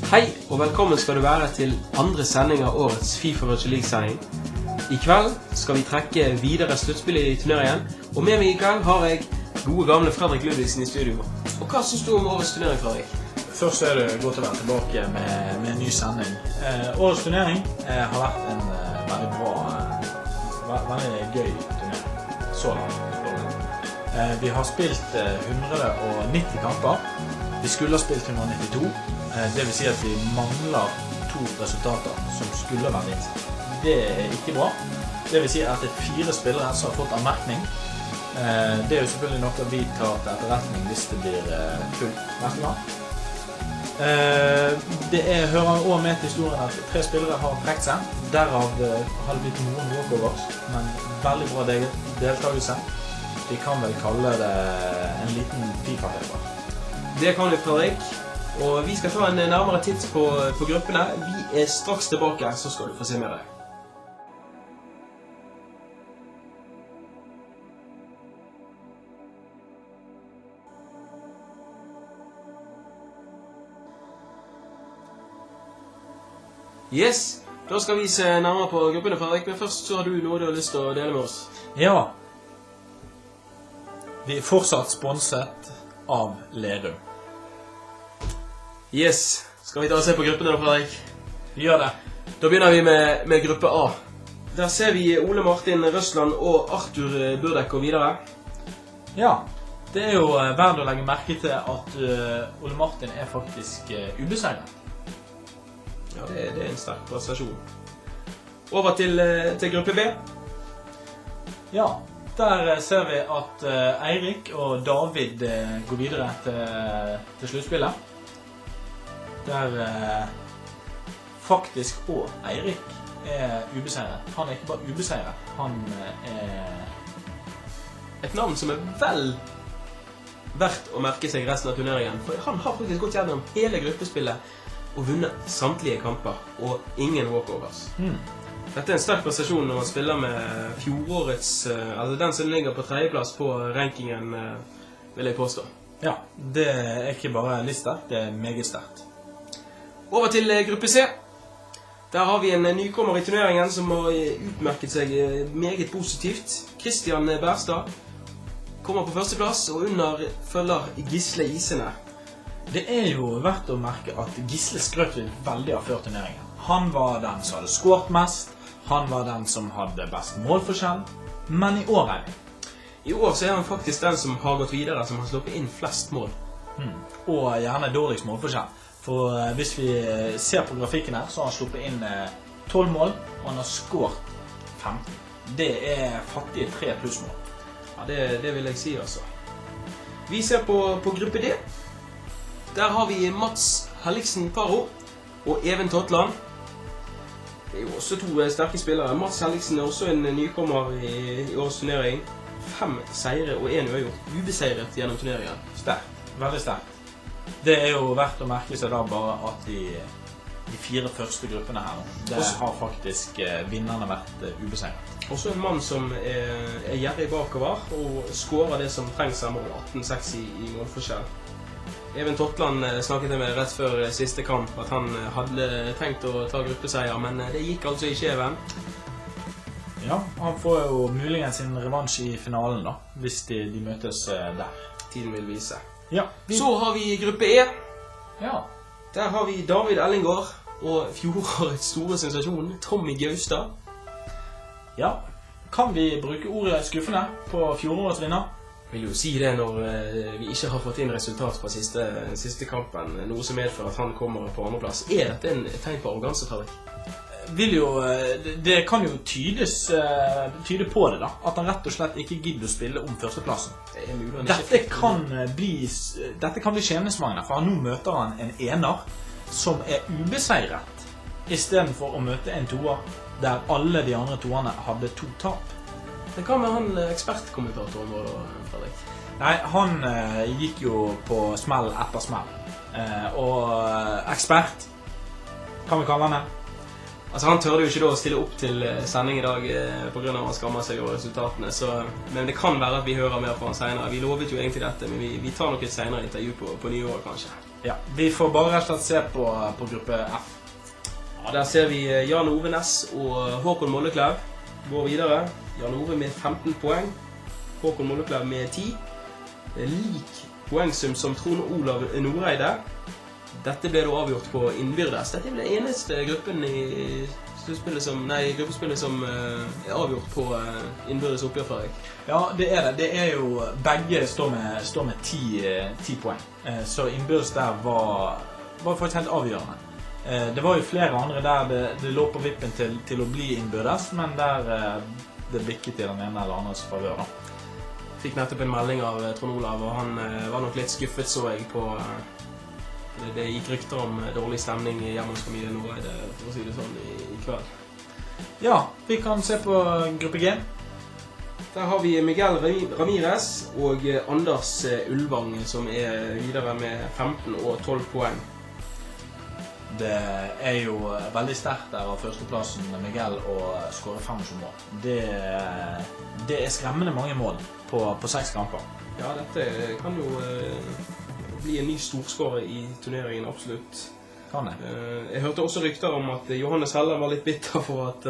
Hei, og velkommen skal du være til andre sending av årets FIFA Virtual League-sending. I kveld skal vi trekke videre sluttspill i turneringen, og med meg i kveld har jeg gode gamle Fredrik Ludvigsen i studio. Og hva synes du om årets turnering, Fredrik? Først er det godt å være tilbake med en ny sending. Årets turnering har vært en veldig bra, veldig gøy turnering, så langt. Vi har spilt 190 kamper. Vi skulle ha spilt 192. Det vil si at vi mangler 2 resultater som skulle være litt. Det er ikke bra. Det vil si at det er 4 spillere som har fått anmerkning. Det er jo selvfølgelig noe vi tar til etterretning hvis det blir fullt neste gang. Det hører også med til historien at 3 spillere har trekt seg. Derav har det blitt noen walkovers, men veldig bra deltakelse. Vi kan vel kalle det en liten FIFA-feber. Det kan vi, Fredrik. Og vi skal ta en nærmere titt på gruppene. Vi er straks tilbake, så skal du få se med deg. Yes, da skal vi se nærmere på gruppene, Fredrik. Men først så har du noe du har lyst til å dele med oss. Ja. Vi er fortsatt sponset av Lerum. Yes, skal vi ta og se på gruppene da, Fredrik? Vi gjør det. Da begynner vi med gruppe A. Der ser vi Ole Martin Røsland og Arthur Burdek gå videre. Ja, det er jo verdt å legge merke til at Ole Martin er faktisk ubeseiret. Ja, det er en sterk prestasjon. Over til gruppe B. Ja, der ser vi at Eirik og David går videre til sluttspillet. Der faktisk også Eirik er ubeseiret. Han er ikke bare ubeseiret, han er et navn som er vel verdt å merke seg resten av turneringen. For han har faktisk gått gjennom hele gruppespillet og vunnet samtlige kamper, og ingen walkovers. Dette er en sterk prestasjon når man spiller med fjorårets, altså den som ligger på 3. plass på rankingen, vil jeg påstå. Ja, det er ikke bare litt sterkt, det er meget sterkt. Over til gruppe C. Der har vi en nykommer i turneringen som har utmerket seg meget positivt. Christian Berstad kommer på 1. plass og under følger Gisle Isene. Det er jo verdt å merke at Gisle skrøt veldig av før turneringen. Han var den som hadde skåret mest, han var den som hadde best målforskjell, men i år er det. I år så er han faktisk den som har gått videre, som har sluppet inn flest mål. Og gjerne dårligst målforskjell. For hvis vi ser på grafikken her, så har han sluppet inn 12 mål, og han har skåret 15. Det er fattige 3 plussmål. Ja, det vil jeg si altså. Vi ser på gruppe D. Der har vi Mats Helliksen Paro og Even Totland. Det er jo også 2 sterke spillere. Mats Helliksen er også en nykommer i årets turnering. 5 seire og 1 uavgjort. Ubeseiret gjennom turneringen. Sterkt, veldig sterkt. Det er jo verdt å merke seg da bare at de 4 første gruppene her, der har faktisk vinnerne vært ubeseiret. Også en mann som er gjerrig bakover og skårer det som trengs av mål, 18-6 i målforskjell. Even Totland snakket jeg med rett før siste kamp at han hadde tenkt å ta gruppeseier, men det gikk altså i skjeven. Ja, han får jo muligens sin revansj i finalen da, hvis de møtes der. Tiden vil vise. Ja, Så har vi gruppe E. Ja. Der har vi David Ellingård og fjorårets store sensasjon, Tommy Gaustad. Ja, kan vi bruke ordet skuffende på fjorårets vinner? Jeg vil jo si det når vi ikke har fått inn resultat fra siste kampen, noe som medfører at han kommer på 2. plass. Er dette en tegn på arroganse, Fredrik? Det kan jo tyde på det da, at han rett og slett ikke gidder å spille om 1. plassen. Dette kan bli skjebnesvangende, for nå møter han en ener som er ubeseiret, i stedet for å møte en toer der alle de andre toerne hadde 2 tap. Men hva med han ekspertkommentatoren vår, Fredrik? Nei, han gikk jo på smell etter smell. Og ekspert, kan vi kalle han det? Altså han tørde jo ikke da å stille opp til sending i dag på grunn av at han skammer seg over resultatene, men det kan være at vi hører mer fra han senere. Vi lovet jo egentlig dette, men vi tar nok et senere intervju på nyåret kanskje. Ja, vi får bare rett og slett se på gruppe F. Ja, der ser vi Jan Ove Næss og Håkon Molleklev går videre. Jan Ove med 15 poeng, Håkon Molleklev med 10. Lik poengsum som Trond Olav Noreide. Dette ble da avgjort på innbyrdes. Dette ble eneste gruppen i gruppespillet som er avgjort på innbyrdes oppgjør, Fredrik. Ja, det er det. Det er jo, begge står med 10 poeng. Så innbyrdes der var faktisk helt avgjørende. Det var jo flere andre der det lå på vippen til å bli innbyrdes, men der det bikket i den ene eller andres favør da. Fikk nettopp en melding av Trond Olav, og han var nok litt skuffet, så jeg på... Det gikk rykter om dårlig stemning hjemme hos familien Noreide, for å si det sånn, i kveld. Ja, vi kan se på gruppe G. Der har vi Miguel Ramirez og Anders Ulvang, som er videre med 15 og 12 poeng. Det er jo veldig sterkt der av førsteplassen med Miguel å skåre 25 mål. Det er skremmende mange mål på 6 kamper. Ja, dette kan jo bli en ny storskårer i turneringen, absolutt. Kan det? Jeg hørte også rykter om at Johannes Heller var litt bitter for at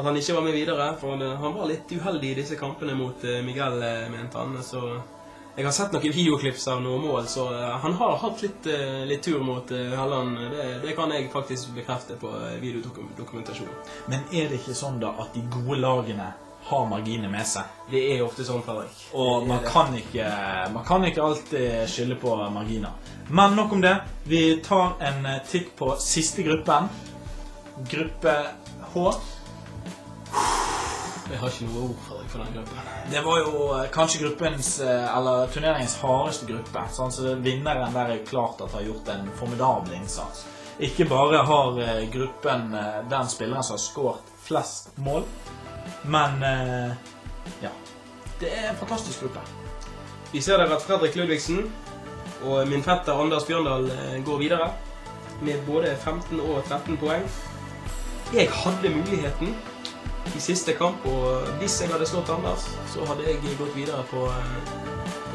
han ikke var med videre, for han var litt uheldig i disse kampene mot Miguel, mente han. Så jeg har sett noen videoklips av noen mål, så han har hatt litt tur mot Helland. Det kan jeg faktisk bekrefte på videodokumentasjon. Men er det ikke sånn da at de gode lagene har marginer med seg? Det er ofte sånn, Fredrik. Og man kan ikke alltid skylde på marginer. Men nok om det. Vi tar en titt på siste gruppen. Gruppe H. Jeg har ikke noe ord, Fredrik, for den gruppen. Det var jo kanskje eller turneringens hardeste gruppe. Sånn, så vinneren der er klart at har gjort en formidabel innsats. Ikke bare har gruppen den spilleren som har skåret flest mål, men ja, det er en fantastisk gruppe. Vi ser der at Fredrik Ludvigsen og min fetter Anders Bjørndal går videre med både 15 og 13 poeng. Jeg hadde muligheten i siste kamp, og hvis jeg hadde slått Anders, så hadde jeg gått videre på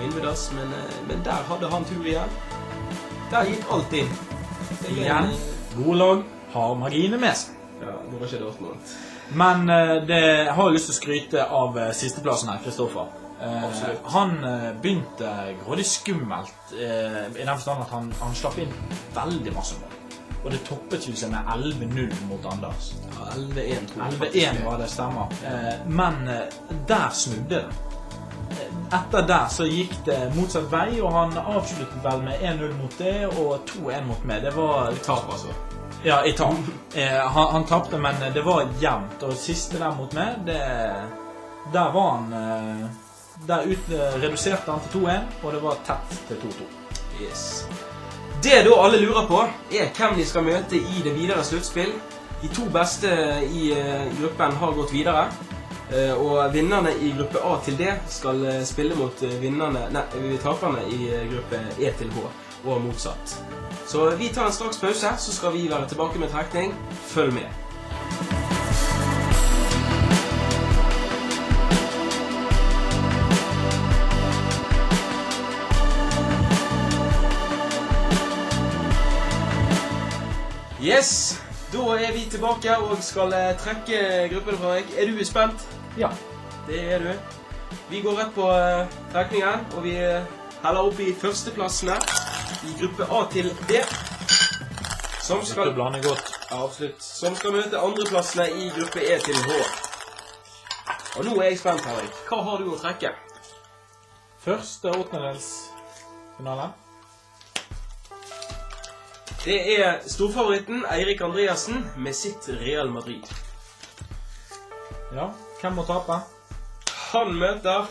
innbyrdes, men der hadde han tur igjen. Der gikk alt inn. Igjen, gode lag har marginer med seg. Ja, det var ikke Dortmund. Men det har jeg lyst til å skryte av sisteplassen her, Kristoffer. Han begynte grådig skummelt i den forstand at han slapp inn veldig masse mål. Og det toppet jo seg med 11-0 mot Anders. Ja, 11-1 tror jeg. 11-1 var det stemmer. Men der snudde det. Etter der så gikk det motsatt vei, og han avsluttet vel med 1-0 mot det, og 2-1 mot meg. Det var tap, altså. Ja, i tap. Han tappte, men det var jevnt. Og siste der mot meg, der var han... Der reduserte han til 2-1, og det var tett til 2-2. Yes. Det da alle lurer på, er hvem de skal møte i det videre sluttspill. De 2 beste i gruppen har gått videre. Og vinnerne i gruppe A til D skal spille mot taperne i gruppe E til H, og motsatt. Så vi tar en straks pause, så skal vi være tilbake med trekning. Følg med. Yes, da er vi tilbake og skal trekke gruppen, Fredrik. Er du spent? Ja. Det er du. Vi går rett på trekningen, og vi heller opp i førsteplassene i gruppe A til D. Som skal blande godt. Ja, absolutt. Som skal møte andreplassene i gruppe E til H. Og nå er jeg spent, Henrik. Hva har du å trekke? Første åttendedelsfinale. Det er storfavoritten Eirik Andreassen med sitt Real Madrid. Ja, hvem må tape? Han møter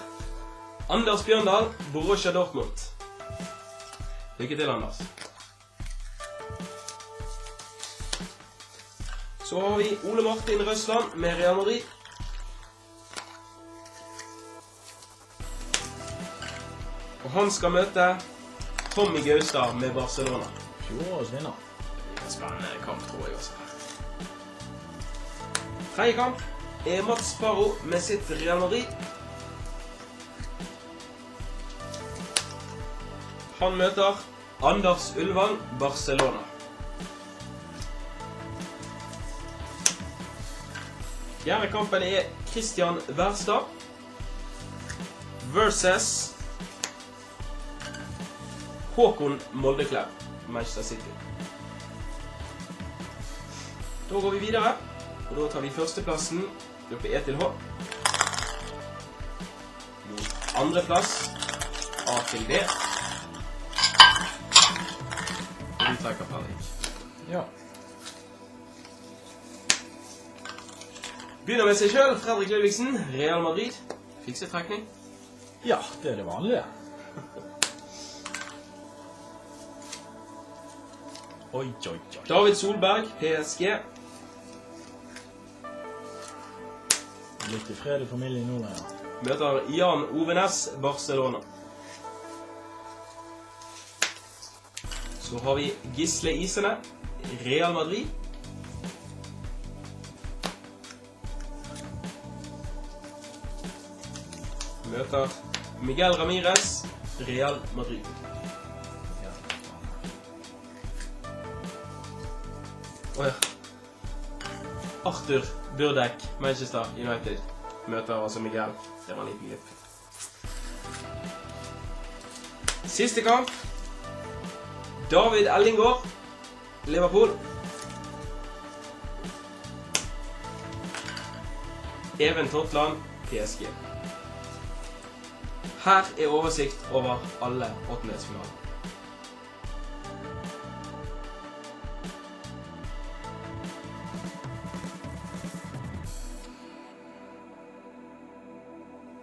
Anders Bjørndal, Borussia Dortmund. Lykke til, Anders. Så har vi Ole Martin Røsland med Real Madrid. Og han skal møte Tommy Gaustad med Barcelona. Fjorårets vinner. Det er en spennende kamp, tror jeg også. Tredje kamp er Mats Sparro med sitt Real Madrid. Han møter Anders Ulvang, Barcelona. Fjerde kampen er Christian Verstad versus Håkon Moldeklev, Manchester City. Da går vi videre, og da tar vi førsteplassen, gruppe E til H. Andreplass, A til D. Og vi trekker Fredrik. Ja. Begynner med seg selv, Fredrik Ludvigsen, Real Madrid. Fiksetrekning. Ja, det er det vanlige. Oi. David Solberg, PSG. Litt i fred i familien nå, ja. Møter Jan Ovenes, Barcelona. Så har vi Gisle Isene, Real Madrid. Møter Miguel Ramirez, Real Madrid. Arthur Burdek, Manchester United. Møter altså Miguel. Det var en liten glipp. Siste kamp. David Ellingård, Liverpool. Even Totland, PSG. Her er oversikt over alle åttendedelsfinaler.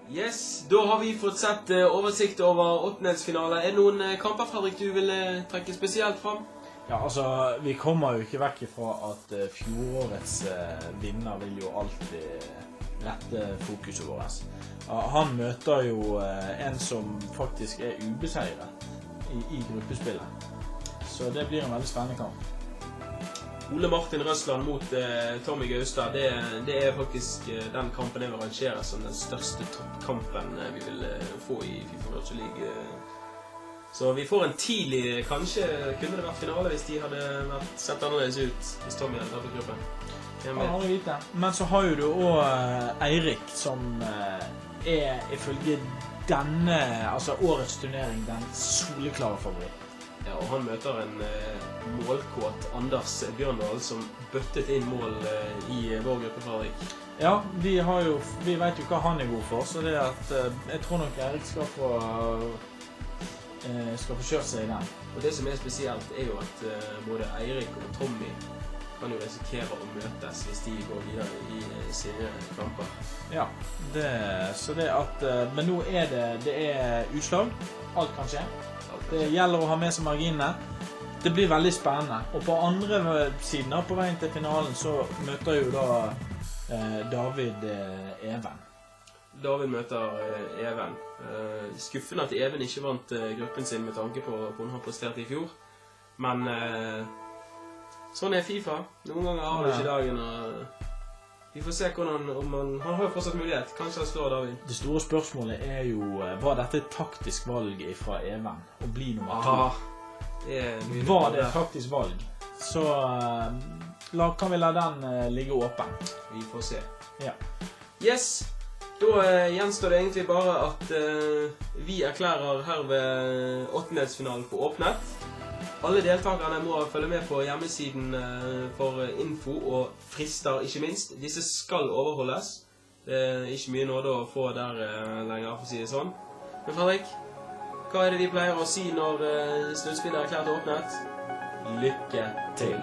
Yes, da har vi fått sett oversikt over åttendedelsfinale. Er det noen kamper, Fredrik, du vil trekke spesielt fram? Ja, altså, vi kommer jo ikke vekk ifra at fjorårets vinner vil jo alltid rette fokuset vårt. Han møter jo en som faktisk er ubeseiret i gruppespillet. Så det blir en veldig spennende kamp. Ole Martin Røsland mot Tommy Gaustad, det er faktisk den kampen jeg vil rangere som den største toppkampen vi vil få i FIFA Virtual League. Så vi får en tidlig, kanskje kunne det vært finale hvis de hadde sett annerledes ut hvis Tommy hadde tatt gruppen. Men så har jo du også Eirik som er ifølge denne, altså årets turnering, den soleklare favoritt. Ja, og han møter en målkåt Anders Bjørndal som bøttet inn mål i vår gruppe, Fredrik. Ja, vi vet jo hva han er god for, så det er at jeg tror nok Eirik skal få kjørt seg i den. Og det som er spesielt er jo at både Eirik og Tommy kan jo risikere å møtes hvis de går videre i sine kamper. Ja, men nå er det er utslag. Alt kan skje. Det gjelder å ha med seg marginene. Det blir veldig spennende. Og på andre siden, på veien til finalen, så møter jo da David Even. David møter Even. Skuffende at Even ikke vant gruppen sin med tanke på at hun har prestert i fjor. Men sånn er FIFA. Noen ganger har du ikke dagen, og vi får se om han har jo fortsatt mulighet. Kanskje han slår David. Det store spørsmålet er jo, var dette et taktisk valg fra Even å bli nummer 2? Var det et taktisk valg? Så kan vi la den ligge åpen. Vi får se. Ja. Yes, da gjenstår det egentlig bare at vi erklærer her ved åttendedelsfinalen på åpnet. Alle deltakerne må følge med på hjemmesiden for info og frister, ikke minst. Disse skal overholdes. Det er ikke mye nåde å få der lenger, for å si det sånn. Men Fredrik, hva er det vi pleier å si når sluttspillet er erklært åpnet? Lykke til!